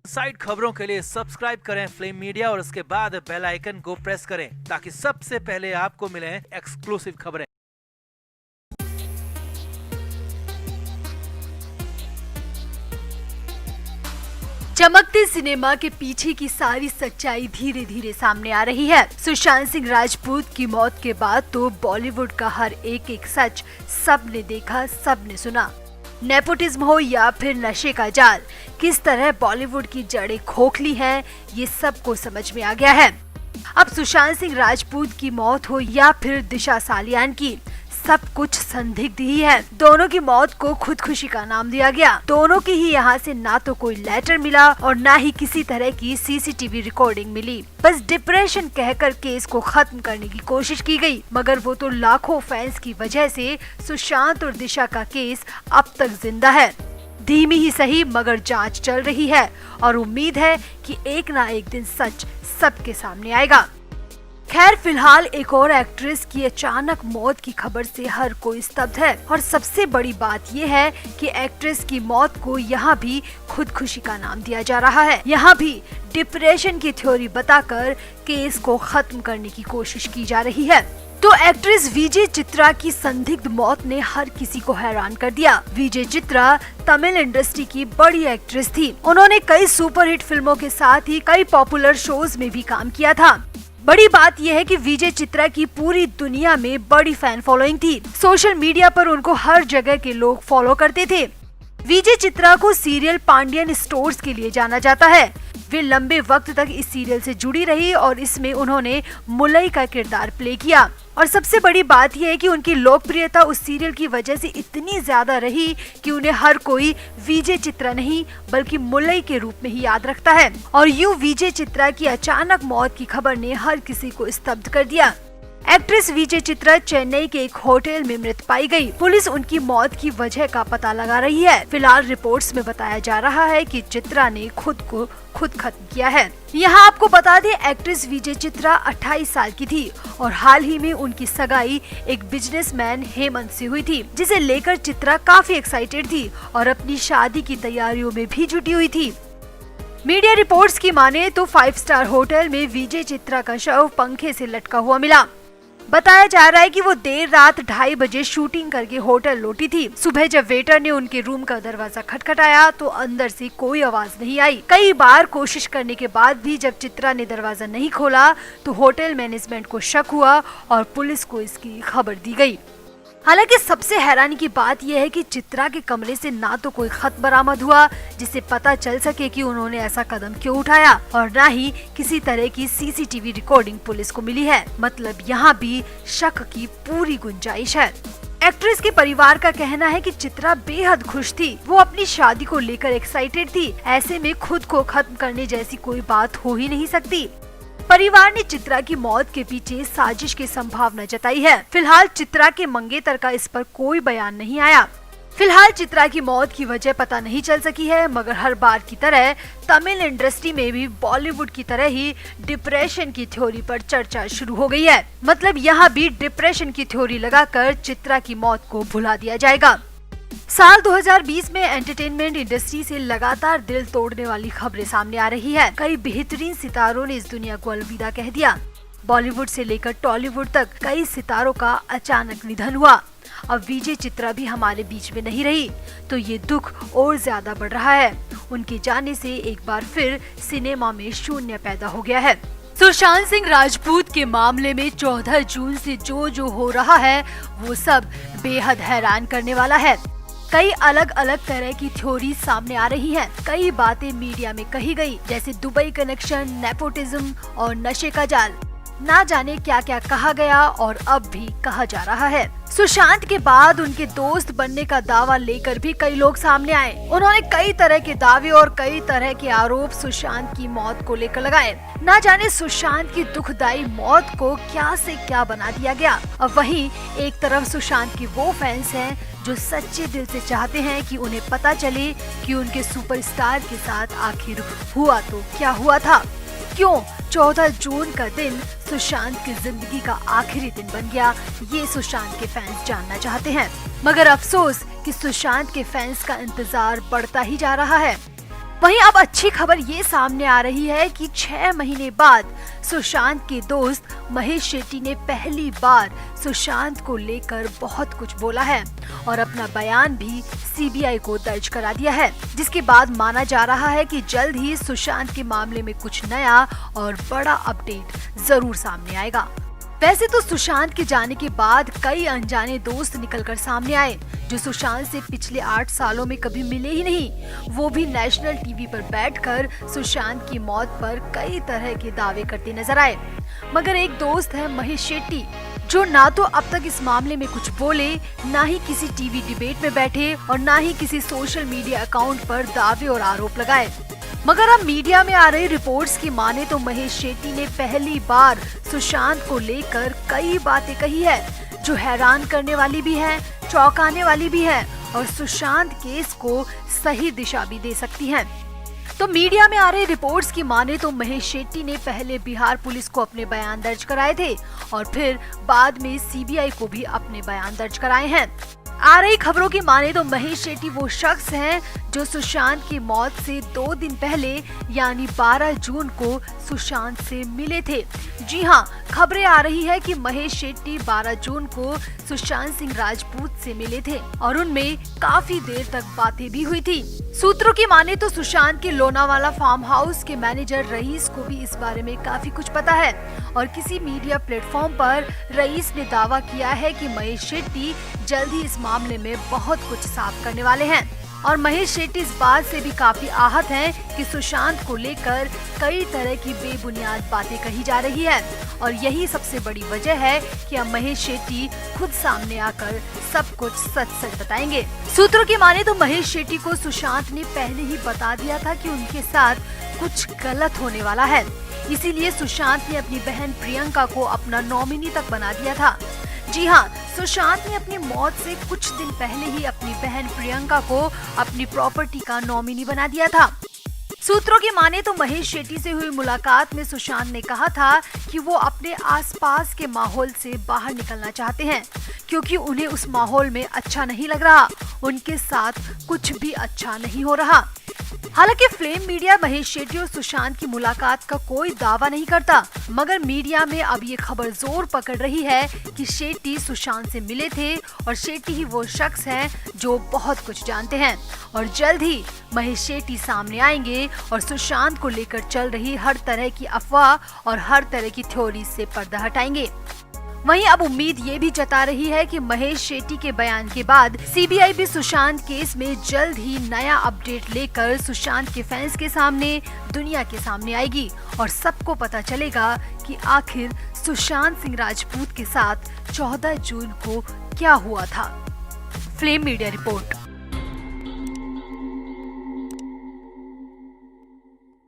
Side खबरों के लिए सब्सक्राइब करें फ्लेम मीडिया और उसके बाद बेल आइकन को प्रेस करें ताकि सबसे पहले आपको मिले एक्सक्लूसिव खबरें। चमकते सिनेमा के पीछे की सारी सच्चाई धीरे धीरे सामने आ रही है। सुशांत सिंह राजपूत की मौत के बाद तो बॉलीवुड का हर एक सच सबने देखा, सबने सुना। नेपोटिज्म हो या फिर नशे का जाल, किस तरह बॉलीवुड की जड़ें खोखली हैं, ये सबको समझ में आ गया है। अब सुशांत सिंह राजपूत की मौत हो या फिर दिशा सालियान की, सब कुछ संदिग्ध ही है। दोनों की मौत को खुदकुशी का नाम दिया गया। दोनों की ही यहाँ से ना तो कोई लेटर मिला और ना ही किसी तरह की सीसीटीवी रिकॉर्डिंग मिली। बस डिप्रेशन कहकर केस को खत्म करने की कोशिश की गई, मगर वो तो लाखों फैंस की वजह से सुशांत और दिशा का केस अब तक जिंदा है। धीमी ही सही मगर जांच चल रही है और उम्मीद है कि एक ना एक दिन सच सबके सामने आएगा। खैर, फिलहाल एक और एक्ट्रेस की अचानक मौत की खबर से हर कोई स्तब्ध है और सबसे बड़ी बात ये है कि एक्ट्रेस की मौत को यहाँ भी खुदकुशी का नाम दिया जा रहा है। यहाँ भी डिप्रेशन की थ्योरी बताकर केस को खत्म करने की कोशिश की जा रही है। तो एक्ट्रेस विजय चित्रा की संदिग्ध मौत ने हर किसी को हैरान कर दिया। विजय चित्रा तमिल इंडस्ट्री की बड़ी एक्ट्रेस थी। उन्होंने कई सुपरहिट फिल्मों के साथ ही कई पॉपुलर शोज में भी काम किया था। बड़ी बात यह है कि विजय चित्रा की पूरी दुनिया में बड़ी फैन फॉलोइंग थी। सोशल मीडिया पर उनको हर जगह के लोग फॉलो करते थे। विजय चित्रा को सीरियल पांडियन स्टोर्स के लिए जाना जाता है। वे लंबे वक्त तक इस सीरियल से जुड़ी रही और इसमें उन्होंने मुलई का किरदार प्ले किया। और सबसे बड़ी बात यह है कि उनकी लोकप्रियता उस सीरियल की वजह से इतनी ज्यादा रही कि उन्हें हर कोई विजय चित्रा नहीं बल्कि मुलई के रूप में ही याद रखता है। और यूं विजय चित्रा की अचानक मौत की खबर ने हर किसी को स्तब्ध कर दिया। एक्ट्रेस विजय चित्रा चेन्नई के एक होटल में मृत पाई गई। पुलिस उनकी मौत की वजह का पता लगा रही है। फिलहाल रिपोर्ट्स में बताया जा रहा है कि चित्रा ने खुद को खुद खत्म किया है। यहाँ आपको बता दें, एक्ट्रेस विजय चित्रा 28 साल की थी और हाल ही में उनकी सगाई एक बिजनेसमैन हेमंत से हुई थी, जिसे लेकर चित्रा काफी एक्साइटेड थी और अपनी शादी की तैयारियों में भी जुटी हुई थी। मीडिया रिपोर्ट्स की माने तो 5 स्टार होटल में विजय चित्रा का शव पंखे से लटका हुआ मिला। बताया जा रहा है कि वो देर रात 2:30 बजे शूटिंग करके होटल लौटी थी। सुबह जब वेटर ने उनके रूम का दरवाजा खटखटाया तो अंदर से कोई आवाज नहीं आई। कई बार कोशिश करने के बाद भी जब चित्रा ने दरवाजा नहीं खोला तो होटल मैनेजमेंट को शक हुआ और पुलिस को इसकी खबर दी गई। हालांकि सबसे हैरानी की बात यह है कि चित्रा के कमरे से ना तो कोई खत बरामद हुआ जिससे पता चल सके कि उन्होंने ऐसा कदम क्यों उठाया और ना ही किसी तरह की सीसीटीवी रिकॉर्डिंग पुलिस को मिली है। मतलब यहाँ भी शक की पूरी गुंजाइश है। एक्ट्रेस के परिवार का कहना है कि चित्रा बेहद खुश थी। वो अपनी शादी को लेकर एक्साइटेड थी। ऐसे में खुद को खत्म करने जैसी कोई बात हो ही नहीं सकती। परिवार ने चित्रा की मौत के पीछे साजिश की संभावना जताई है। फिलहाल चित्रा के मंगेतर का इस पर कोई बयान नहीं आया। फिलहाल चित्रा की मौत की वजह पता नहीं चल सकी है, मगर हर बार की तरह तमिल इंडस्ट्री में भी बॉलीवुड की तरह ही डिप्रेशन की थ्योरी पर चर्चा शुरू हो गई है। मतलब यहाँ भी डिप्रेशन की थ्योरी लगाकर चित्रा की मौत को भुला दिया जाएगा। साल 2020 में एंटरटेनमेंट इंडस्ट्री से लगातार दिल तोड़ने वाली खबरें सामने आ रही है। कई बेहतरीन सितारों ने इस दुनिया को अलविदा कह दिया। बॉलीवुड से लेकर टॉलीवुड तक कई सितारों का अचानक निधन हुआ। अब विजय चित्रा भी हमारे बीच में नहीं रही तो ये दुख और ज्यादा बढ़ रहा है। उनके जाने से एक बार फिर सिनेमा में शून्य पैदा हो गया है। सुशांत सिंह राजपूत के मामले में 14 जून से जो हो रहा है वो सब बेहद हैरान करने वाला है। कई अलग अलग तरह की थ्योरी सामने आ रही हैं। कई बातें मीडिया में कही गई, जैसे दुबई कनेक्शन, नेपोटिज्म और नशे का जाल। ना जाने क्या क्या कहा गया और अब भी कहा जा रहा है। सुशांत के बाद उनके दोस्त बनने का दावा लेकर भी कई लोग सामने आए। उन्होंने कई तरह के दावे और कई तरह के आरोप सुशांत की मौत को लेकर लगाए। ना जाने सुशांत की दुखदाई मौत को क्या से क्या बना दिया गया। अब वहीं एक तरफ सुशांत के वो फैंस हैं जो सच्चे दिल से चाहते हैं कि उन्हें पता चले कि उनके सुपरस्टार के साथ आखिर हुआ तो क्या हुआ था। क्यों 14 जून का दिन सुशांत की जिंदगी का आखिरी दिन बन गया, ये सुशांत के फैंस जानना चाहते हैं। मगर अफसोस कि सुशांत के फैंस का इंतजार बढ़ता ही जा रहा है। वहीं अब अच्छी खबर ये सामने आ रही है कि 6 महीने बाद सुशांत के दोस्त महेश शेट्टी ने पहली बार सुशांत को लेकर बहुत कुछ बोला है और अपना बयान भी सीबीआई को दर्ज करा दिया है, जिसके बाद माना जा रहा है कि जल्द ही सुशांत के मामले में कुछ नया और बड़ा अपडेट जरूर सामने आएगा। वैसे तो सुशांत के जाने के बाद कई अनजाने दोस्त निकलकर सामने आए जो सुशांत से पिछले 8 सालों में कभी मिले ही नहीं, वो भी नेशनल टीवी पर बैठकर सुशांत की मौत पर कई तरह के दावे करते नजर आए। मगर एक दोस्त है महेश शेट्टी, जो ना तो अब तक इस मामले में कुछ बोले, ना ही किसी टीवी डिबेट में बैठे और ना ही किसी सोशल मीडिया अकाउंट पर दावे और आरोप लगाए। मगर अब मीडिया में आ रही रिपोर्ट्स की माने तो महेश शेट्टी ने पहली बार सुशांत को लेकर कई बातें कही है जो हैरान करने वाली भी है, चौंकाने वाली भी है और सुशांत केस को सही दिशा भी दे सकती हैं। तो मीडिया में आ रही रिपोर्ट्स की माने तो महेश शेट्टी ने पहले बिहार पुलिस को अपने बयान दर्ज कराए थे और फिर बाद में सीबीआई को भी अपने बयान दर्ज कराए हैं। आ रही खबरों की माने तो महेश शेट्टी वो शख्स हैं जो सुशांत की मौत से 2 दिन पहले यानी 12 जून को सुशांत से मिले थे। जी हाँ, खबरें आ रही है कि महेश शेट्टी 12 जून को सुशांत सिंह राजपूत से मिले थे और उनमें काफी देर तक बातें भी हुई थी। सूत्रों की माने तो सुशांत के लोनावाला फार्म हाउस के मैनेजर रईस को भी इस बारे में काफी कुछ पता है और किसी मीडिया प्लेटफॉर्म पर रईस ने दावा किया है कि महेश शेट्टी जल्द ही इस मामले में बहुत कुछ साफ करने वाले हैं। और महेश शेट्टी इस बात से भी काफी आहत हैं कि सुशांत को लेकर कई तरह की बेबुनियाद बातें कही जा रही है और यही सबसे बड़ी वजह है कि अब महेश शेट्टी खुद सामने आकर सब कुछ सच सच बताएंगे। सूत्रों की माने तो महेश शेट्टी को सुशांत ने पहले ही बता दिया था कि उनके साथ कुछ गलत होने वाला है, इसीलिए सुशांत ने अपनी बहन प्रियंका को अपना नॉमिनी तक बना दिया था। जी हाँ, सुशांत ने अपनी मौत से कुछ दिन पहले ही अपनी बहन प्रियंका को अपनी प्रॉपर्टी का नॉमिनी बना दिया था। सूत्रों की माने तो महेश शेट्टी से हुई मुलाकात में सुशांत ने कहा था कि वो अपने आसपास के माहौल से बाहर निकलना चाहते हैं क्योंकि उन्हें उस माहौल में अच्छा नहीं लग रहा, उनके साथ कुछ भी अच्छा नहीं हो रहा। हालांकि फ्लेम मीडिया महेश शेट्टी और सुशांत की मुलाकात का कोई दावा नहीं करता, मगर मीडिया में अब ये खबर जोर पकड़ रही है कि शेट्टी सुशांत से मिले थे और शेट्टी ही वो शख्स हैं जो बहुत कुछ जानते हैं और जल्द ही महेश शेट्टी सामने आएंगे और सुशांत को लेकर चल रही हर तरह की अफवाह और हर तरह की थ्योरी से पर्दा हटाएंगे। वहीं अब उम्मीद ये भी जता रही है कि महेश शेट्टी के बयान के बाद सीबीआई भी सुशांत केस में जल्द ही नया अपडेट लेकर सुशांत के फैंस के सामने, दुनिया के सामने आएगी और सबको पता चलेगा कि आखिर सुशांत सिंह राजपूत के साथ 14 जून को क्या हुआ था। Flame media report.